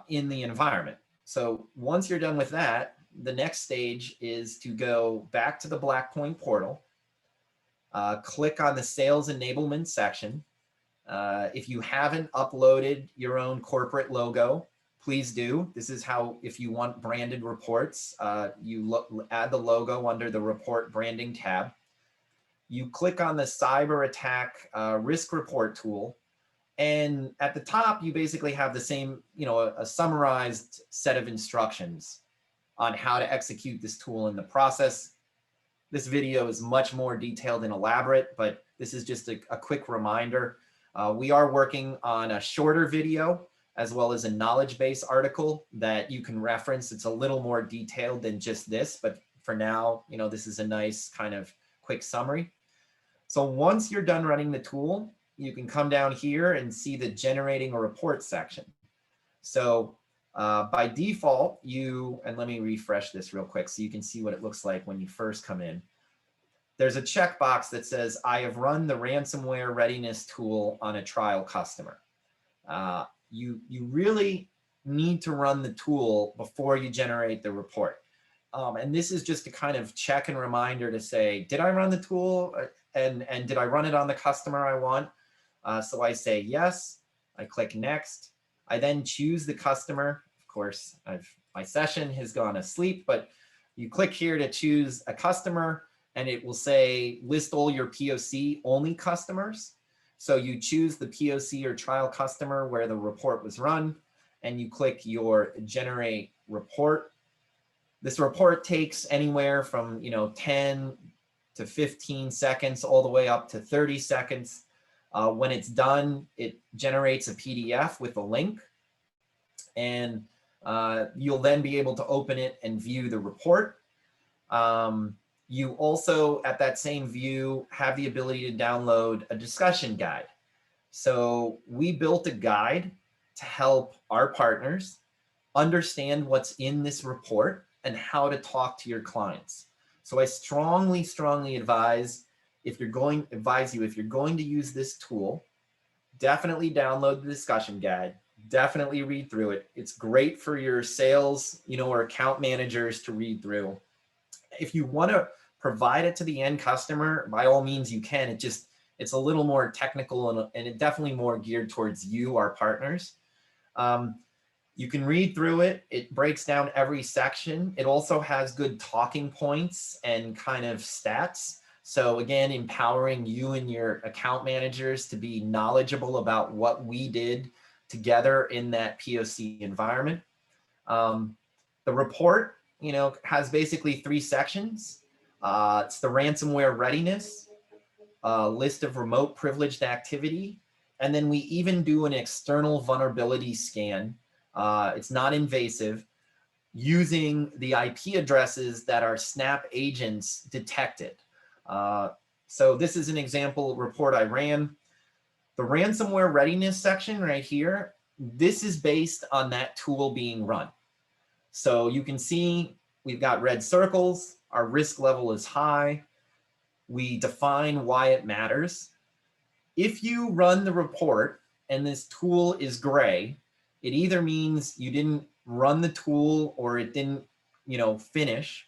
in the environment. So once you're done with that, the next stage is to go back to the Blackpoint portal, click on the sales enablement section. If you haven't uploaded your own corporate logo, please do. This is how, if you want branded reports, you add the logo under the report branding tab. You click on the cyber attack risk report tool. And at the top, you basically have the same, a summarized set of instructions on how to execute this tool in the process. This video is much more detailed and elaborate, but this is just a quick reminder. We are working on a shorter video as well as a knowledge base article that you can reference. It's a little more detailed than just this, but for now, this is a nice kind of quick summary. So once you're done running the tool, you can come down here and see the generating a report section. So by default, and let me refresh this real quick so you can see what it looks like when you first come in. There's a checkbox that says, I have run the ransomware readiness tool on a trial customer. You really need to run the tool before you generate the report. And this is just a kind of check and reminder to say, did I run the tool? And did I run it on the customer I want? So I say yes, I click next. I then choose the customer. Of course, my session has gone asleep, but you click here to choose a customer and it will say list all your POC only customers. So you choose the POC or trial customer where the report was run and you click your generate report. This report takes anywhere from 10 to 15 seconds all the way up to 30 seconds. When it's done, it generates a PDF with a link, and you'll then be able to open it and view the report. You also, at that same view, have the ability to download a discussion guide. So we built a guide to help our partners understand what's in this report and how to talk to your clients. So I strongly, strongly advise if you're going to use this tool, definitely download the discussion guide, definitely read through it. It's great for your sales, or account managers to read through. If you want to provide it to the end customer, by all means you can. It's a little more technical and it definitely more geared towards you, our partners. You can read through it. It breaks down every section. It also has good talking points and kind of stats. So again, empowering you and your account managers to be knowledgeable about what we did together in that POC environment. The report, has basically 3 sections. It's the ransomware readiness, list of remote privileged activity, and then we even do an external vulnerability scan. It's not invasive, using the IP addresses that our Snap agents detected. So this is an example report I ran. The ransomware readiness section right here, this is based on that tool being run. So you can see we've got red circles, our risk level is high. We define why it matters. If you run the report and this tool is gray, it either means you didn't run the tool or it didn't, finish,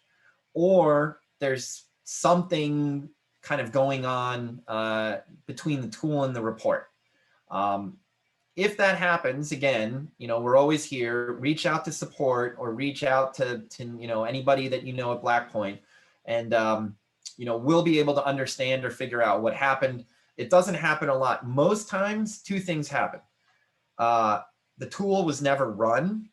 or there's something kind of going on between the tool and the report. If that happens, again, we're always here. Reach out to support or reach out to anybody that at Blackpoint, and we'll be able to understand or figure out what happened. It doesn't happen a lot. Most times, 2 things happen. The tool was never run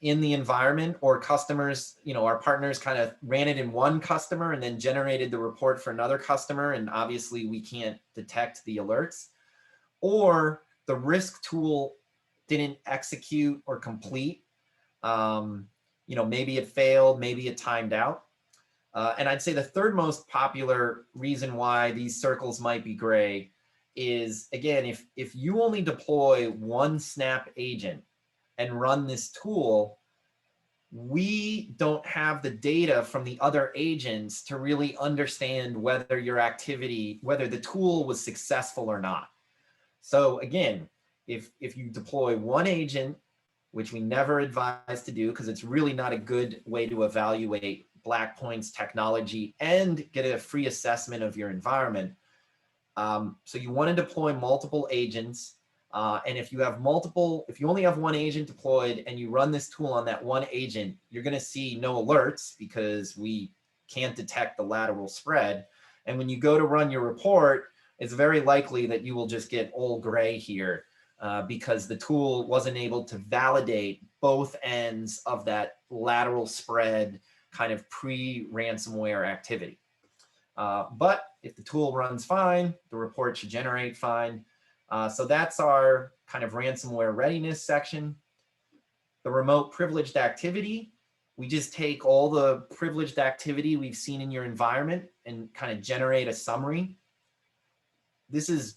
in the environment, or customers, our partners kind of ran it in one customer and then generated the report for another customer. And obviously we can't detect the alerts, or the risk tool didn't execute or complete. Maybe it failed, maybe it timed out. And I'd say the third most popular reason why these circles might be gray is, again, if you only deploy one Snap agent and run this tool, we don't have the data from the other agents to really understand whether your activity, whether the tool was successful or not. So again, if you deploy one agent, which we never advise to do because it's really not a good way to evaluate Blackpoint's technology and get a free assessment of your environment. So you want to deploy multiple agents. And if you only have one agent deployed and you run this tool on that one agent, you're going to see no alerts because we can't detect the lateral spread. And when you go to run your report, it's very likely that you will just get all gray here because the tool wasn't able to validate both ends of that lateral spread kind of pre-ransomware activity. But if the tool runs fine, the report should generate fine. So that's our kind of ransomware readiness section. The remote privileged activity, we just take all the privileged activity we've seen in your environment and kind of generate a summary. This is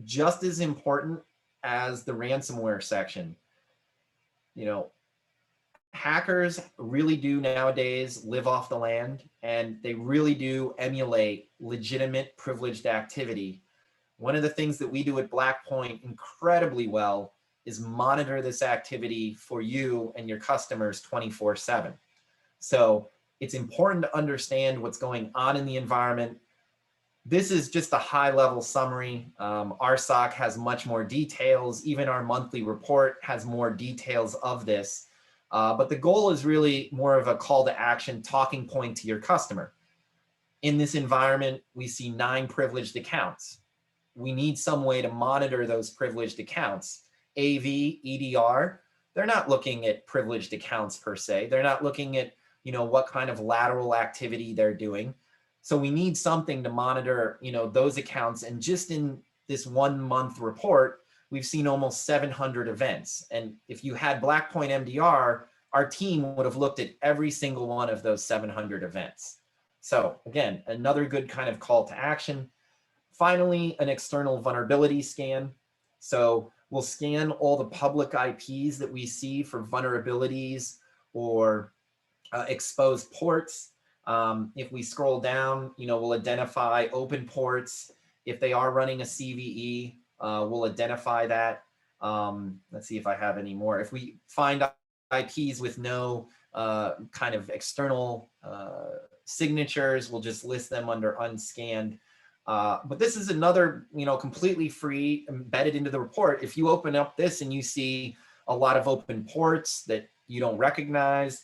just as important as the ransomware section. Hackers really do nowadays live off the land, and they really do emulate legitimate privileged activity. One of the things that we do at Blackpoint incredibly well is monitor this activity for you and your customers 24/7. So it's important to understand what's going on in the environment. This is just a high-level summary. Our SOC has much more details. Even our monthly report has more details of this. But the goal is really more of a call to action, talking point to your customer. In this environment, we see 9 privileged accounts. We need some way to monitor those privileged accounts. AV, EDR, they're not looking at privileged accounts per se. They're not looking at, what kind of lateral activity they're doing. So we need something to monitor, those accounts. And just in this 1 month report, we've seen almost 700 events. And if you had Blackpoint MDR, our team would have looked at every single one of those 700 events. So again, another good kind of call to action. Finally, an external vulnerability scan. So we'll scan all the public IPs that we see for vulnerabilities or exposed ports. If we scroll down, we'll identify open ports. If they are running a CVE, we'll identify that. Let's see if I have any more. If we find IPs with no kind of external signatures, we'll just list them under unscanned. But this is another, completely free, embedded into the report. If you open up this and you see a lot of open ports that you don't recognize,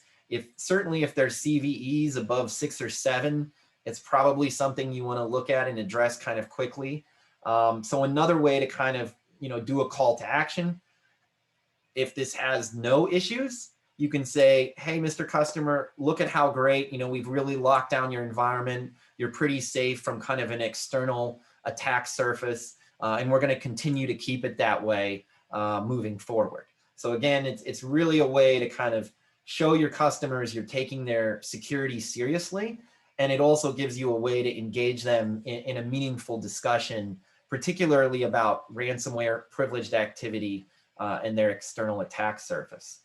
certainly if there's CVEs above 6 or 7, it's probably something you want to look at and address kind of quickly. So another way to kind of, do a call to action. If this has no issues, you can say, hey, Mr. Customer, look at how great, we've really locked down your environment. You're pretty safe from kind of an external attack surface. And we're going to continue to keep it that way moving forward. So again, it's really a way to kind of show your customers you're taking their security seriously. And it also gives you a way to engage them in a meaningful discussion, particularly about ransomware privileged activity and their external attack surface.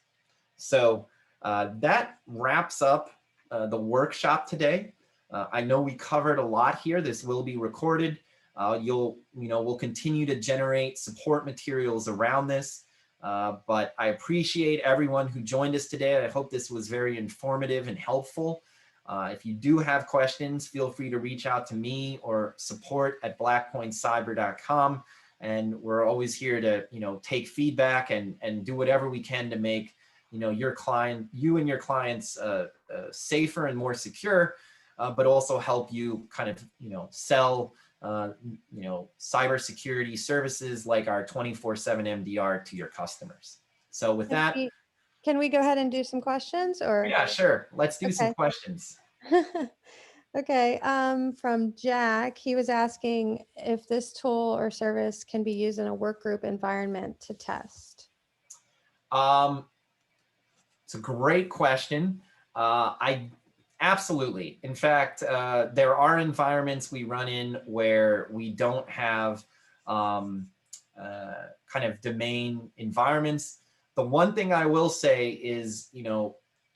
So that wraps up the workshop today. I know we covered a lot here. This will be recorded. We'll continue to generate support materials around this. But I appreciate everyone who joined us today. I hope this was very informative and helpful. If you do have questions, feel free to reach out to me or support@blackpointcyber.com. And we're always here to, take feedback and do whatever we can to make, you and your clients safer and more secure, but also help you kind of, sell cybersecurity services like our 24/7 MDR to your customers. So with that, Can we go ahead and do some questions or? yeah, sure. Let's do some Okay. questions. Okay, from Jack, he was asking if this tool or service can be used in a work group environment to test. It's a great question. I absolutely. In fact, there are environments we run in where we don't have kind of domain environments. The one thing I will say is,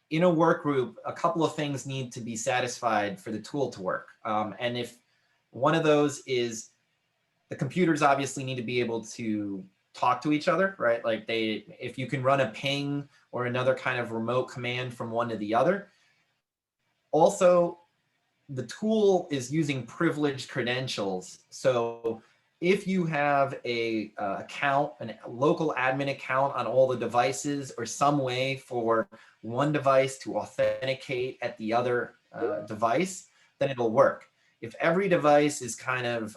in a work group, a couple of things need to be satisfied for the tool to work. And if one of those is the computers obviously need to be able to talk to each other, right? Like if you can run a ping or another kind of remote command from one to the other. Also, the tool is using privileged credentials. So if you have a account, a local admin account on all the devices, or some way for one device to authenticate at the other device, then it'll work. If every device is kind of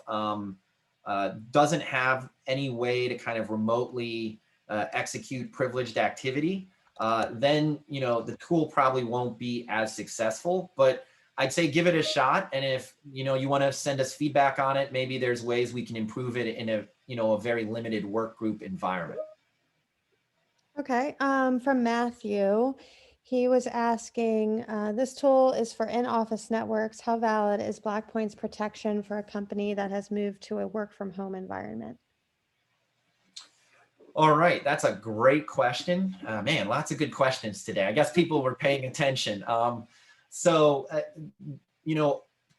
doesn't have any way to kind of remotely execute privileged activity, then the tool probably won't be as successful. But I'd say give it a shot, and if you want to send us feedback on it, maybe there's ways we can improve it in a very limited work group environment. Okay, from Matthew, he was asking, this tool is for in-office networks. How valid is Blackpoint's protection for a company that has moved to a work from home environment? All right, that's a great question. Man, lots of good questions today. I guess people were paying attention. So,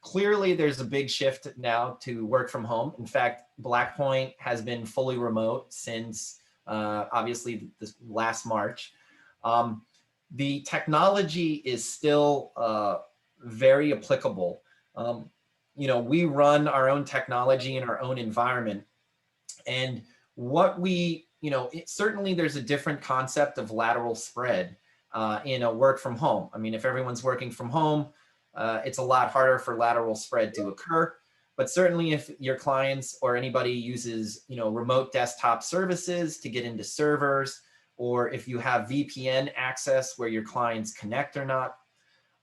clearly there's a big shift now to work from home. In fact, Blackpoint has been fully remote since obviously this last March. The technology is still very applicable. We run our own technology in our own environment. And what certainly there's a different concept of lateral spread in a work from home. I mean, if everyone's working from home, it's a lot harder for lateral spread to occur. But certainly if your clients or anybody uses, remote desktop services to get into servers, or if you have VPN access where your clients connect or not.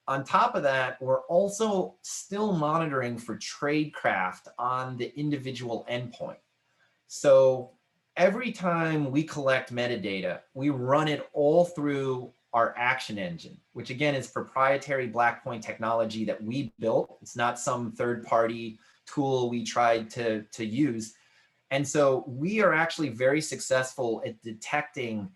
On top of that, we're also still monitoring for tradecraft on the individual endpoint. So every time we collect metadata, we run it all through our action engine, which again is proprietary Blackpoint technology that we built. It's not some third-party tool we tried to use. And so we are actually very successful at detecting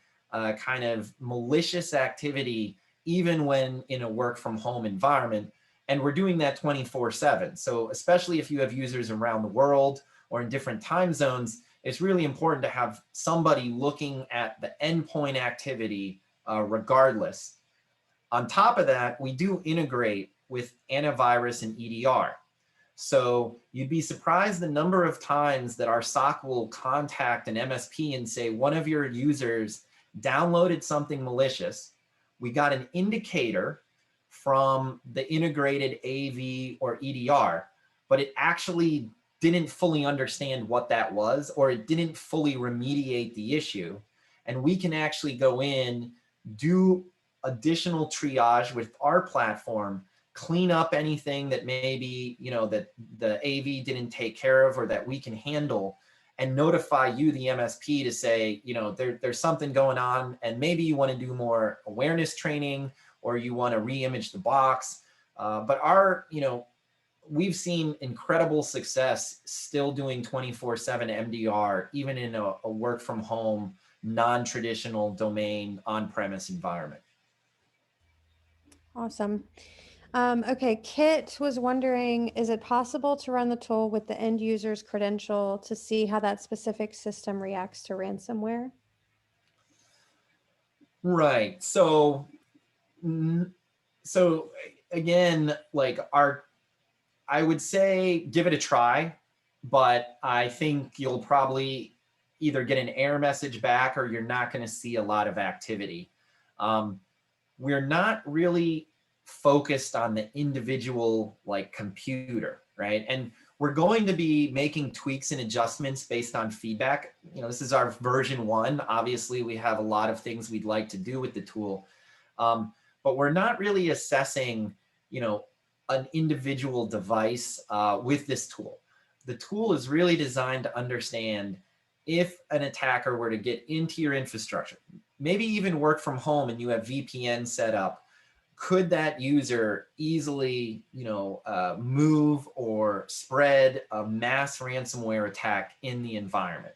kind of malicious activity, even when in a work from home environment. And we're doing that 24/7. So especially if you have users around the world or in different time zones, it's really important to have somebody looking at the endpoint activity regardless. On top of that, we do integrate with antivirus and EDR. So you'd be surprised the number of times that our SOC will contact an MSP and say, one of your users downloaded something malicious. We got an indicator from the integrated AV or EDR, but it actually didn't fully understand what that was, or it didn't fully remediate the issue. And we can actually go in, do additional triage with our platform, clean up anything that maybe, that the AV didn't take care of or that we can handle, and notify you, the MSP, to say, there's something going on, and maybe you want to do more awareness training, or you want to re-image the box. But we've seen incredible success still doing 24/7 MDR, even in a work from home, non-traditional domain on-premise environment. Awesome. Okay, Kit was wondering, is it possible to run the tool with the end user's credential to see how that specific system reacts to ransomware? Right. So again, I would say give it a try, but I think you'll probably either get an error message back or you're not going to see a lot of activity. We're not really focused on the individual computer, right? And we're going to be making tweaks and adjustments based on feedback. This is our version 1. Obviously, we have a lot of things we'd like to do with the tool, but we're not really assessing, an individual device with this tool. The tool is really designed to understand if an attacker were to get into your infrastructure, maybe even work from home and you have VPN set up, could that user easily, move or spread a mass ransomware attack in the environment?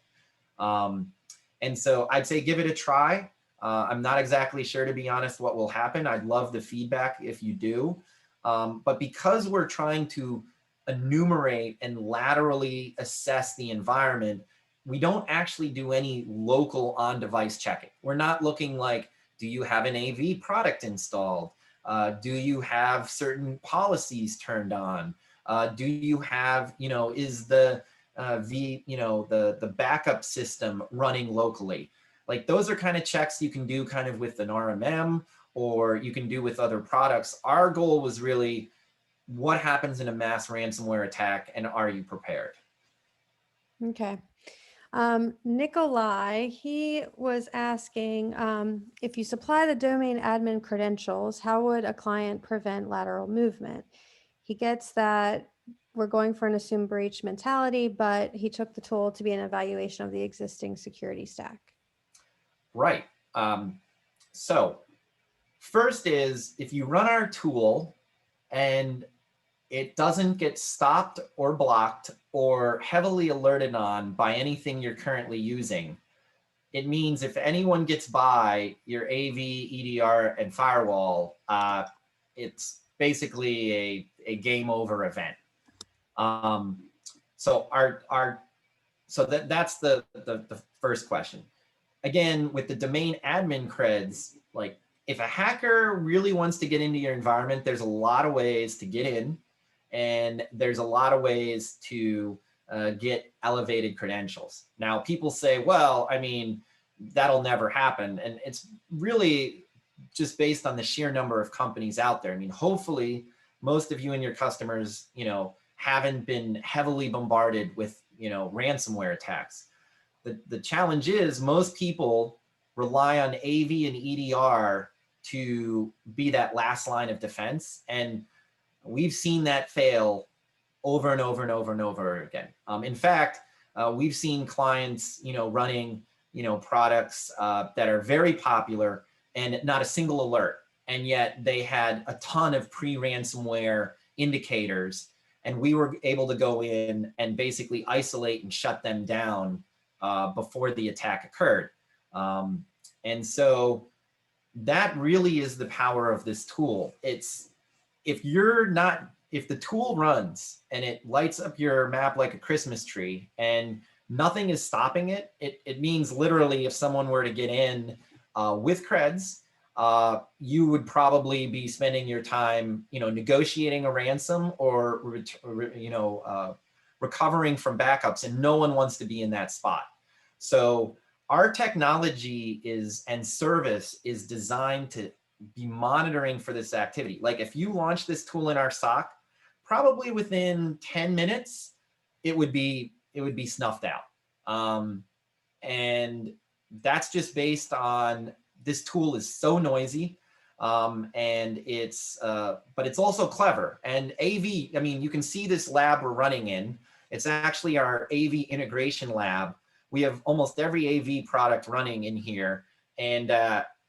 And so I'd say give it a try. I'm not exactly sure, to be honest, what will happen. I'd love the feedback if you do. But because we're trying to enumerate and laterally assess the environment, we don't actually do any local on-device checking. We're not looking like, do you have an AV product installed? Do you have certain policies turned on? Do you have, is the the backup system running locally? Like, those are kind of checks you can do kind of with an RMM, or you can do with other products. Our goal was really, what happens in a mass ransomware attack, and are you prepared? Okay. Nikolai, he was asking, if you supply the domain admin credentials, how would a client prevent lateral movement? He gets that we're going for an assumed breach mentality, but he took the tool to be an evaluation of the existing security stack. Right. So first is, if you run our tool and it doesn't get stopped or blocked or heavily alerted on by anything you're currently using, it means if anyone gets by your AV, EDR, and firewall, it's basically a game over event. So that's the first question. Again, with the domain admin creds, like, if a hacker really wants to get into your environment, there's a lot of ways to get in, and there's a lot of ways to get elevated credentials. Now, people say, well, I mean, that'll never happen. And it's really just based on the sheer number of companies out there. I mean, hopefully most of you and your customers, haven't been heavily bombarded with, ransomware attacks. The challenge is, most people rely on AV and EDR to be that last line of defense. And we've seen that fail over and over and over and over again. In fact, we've seen clients, running, products that are very popular and not a single alert. And yet they had a ton of pre-ransomware indicators, and we were able to go in and basically isolate and shut them down before the attack occurred. And so that really is the power of this tool. It's, if the tool runs and it lights up your map like a Christmas tree and nothing is stopping it, it means literally, if someone were to get in with creds, you would probably be spending your time, negotiating a ransom or, recovering from backups, and no one wants to be in that spot. So our technology and service is designed to be monitoring for this activity. Like, if you launch this tool in our SOC, probably within 10 minutes, it would be snuffed out. And that's just based on, this tool is so noisy, and but it's also clever. And AV, I mean, you can see this lab we're running in. It's actually our AV integration lab. We have almost every AV product running in here, and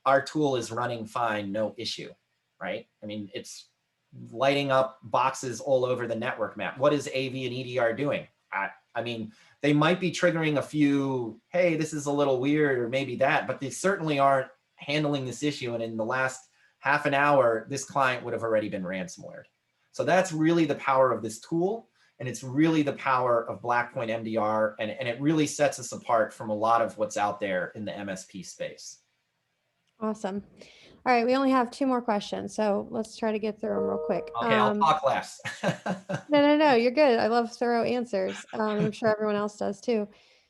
our tool is running fine, no issue, right? I mean, it's lighting up boxes all over the network map. What is AV and EDR doing? I mean, they might be triggering a few, hey, this is a little weird, or maybe that, but they certainly aren't handling this issue. And in the last half an hour, this client would have already been ransomware. So that's really the power of this tool. And it's really the power of Blackpoint MDR. And it really sets us apart from a lot of what's out there in the MSP space. Awesome. All right, we only have 2 more questions, so let's try to get through them real quick. Okay, I'll talk less. No, you're good. I love thorough answers. I'm sure everyone else does too.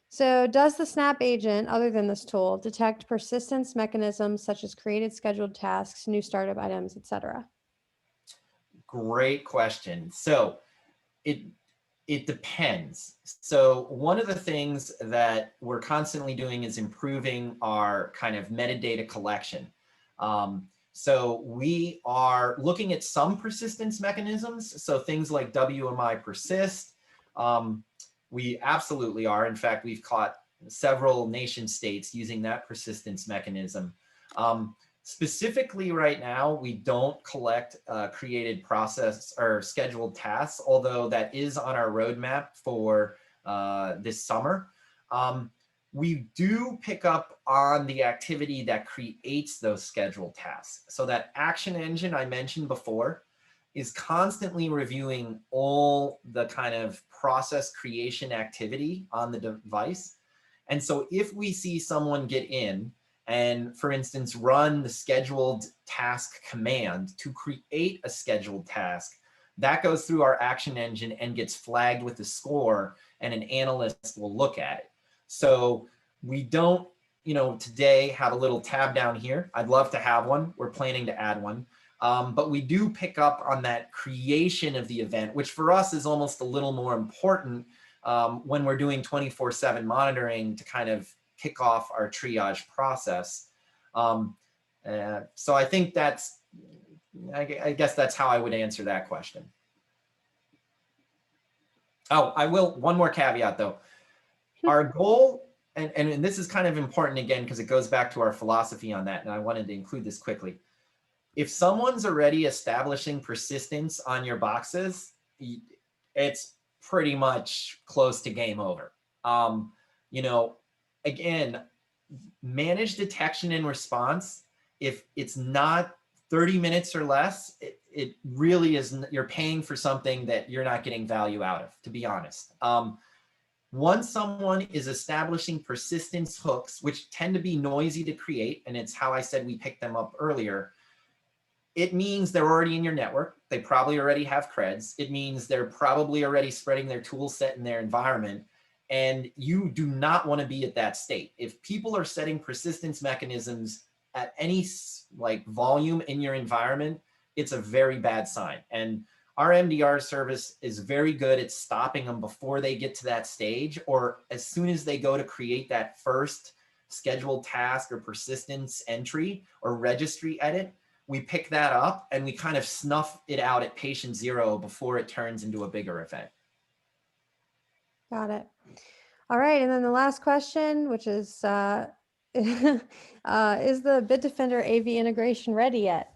So does the Snap agent, other than this tool, detect persistence mechanisms such as created scheduled tasks, new startup items, etc.? Great question. So It depends. So one of the things that we're constantly doing is improving our kind of metadata collection. So we are looking at some persistence mechanisms. So things like WMI persist. We absolutely are. In fact, we've caught several nation states using that persistence mechanism. Specifically right now, we don't collect created process or scheduled tasks, although that is on our roadmap for this summer. We do pick up on the activity that creates those scheduled tasks. So that action engine I mentioned before is constantly reviewing all the kind of process creation activity on the device. And so if we see someone get in and, for instance, run the scheduled task command to create a scheduled task, that goes through our action engine and gets flagged with a score, and an analyst will look at it. So we don't, today have a little tab down here. I'd love to have one. We're planning to add one. But we do pick up on that creation of the event, which for us is almost a little more important when we're doing 24/7 monitoring to kind of kick off our triage process. So I think I guess that's how I would answer that question. Oh, I will, one more caveat though. Our goal, and this is kind of important again, because it goes back to our philosophy on that, and I wanted to include this quickly. If someone's already establishing persistence on your boxes, it's pretty much close to game over. Again, manage detection and response. If it's not 30 minutes or less, it really is, you're paying for something that you're not getting value out of, to be honest. Once someone is establishing persistence hooks, which tend to be noisy to create, and it's how I said we picked them up earlier, it means they're already in your network. They probably already have creds. It means they're probably already spreading their tool set in their environment. And you do not want to be at that state. If people are setting persistence mechanisms at any volume in your environment, it's a very bad sign. And our MDR service is very good at stopping them before they get to that stage, or as soon as they go to create that first scheduled task or persistence entry or registry edit. We pick that up and we kind of snuff it out at patient zero before it turns into a bigger event. Got it. All right. And then the last question, which is, is the Bitdefender AV integration ready yet?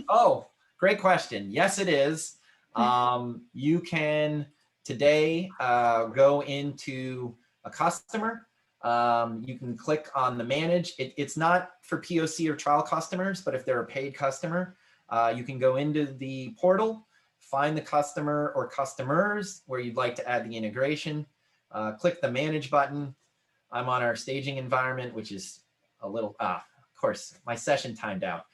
Oh, great question. Yes, it is. You can today go into a customer. You can click on the manage. It's not for POC or trial customers, but if they're a paid customer, you can go into the portal, find the customer or customers where you'd like to add the integration, click the manage button. I'm on our staging environment, which is a little, of course, my session timed out.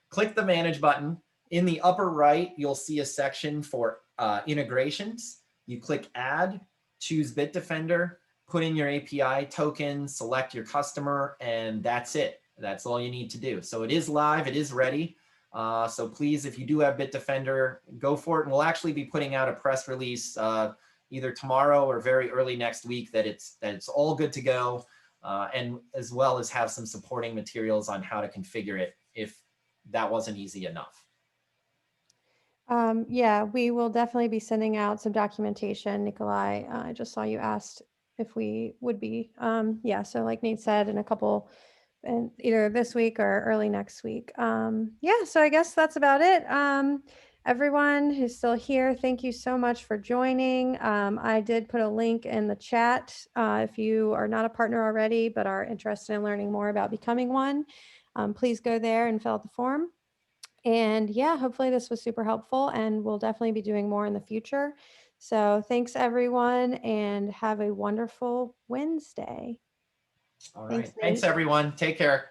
Click the manage button. In the upper right, you'll see a section for integrations. You click add, choose Bitdefender, put in your API token, select your customer, and that's it. That's all you need to do. So it is live, it is ready. So please, if you do have Bitdefender, go for it. And we'll actually be putting out a press release either tomorrow or very early next week that it's all good to go, and as well as have some supporting materials on how to configure it if that wasn't easy enough. Yeah, we will definitely be sending out some documentation. Nikolai, I just saw you asked if we would be. Yeah, so like Nate said, in a couple, and either this week or early next week. Yeah, so I guess that's about it. Everyone who's still here, thank you so much for joining. I did put a link in the chat if you are not a partner already, but are interested in learning more about becoming one. Please go there and fill out the form. And yeah, hopefully this was super helpful, and we'll definitely be doing more in the future. So thanks everyone, and have a wonderful Wednesday. All right. Thanks, Thanks, Nate. everyone. Take care.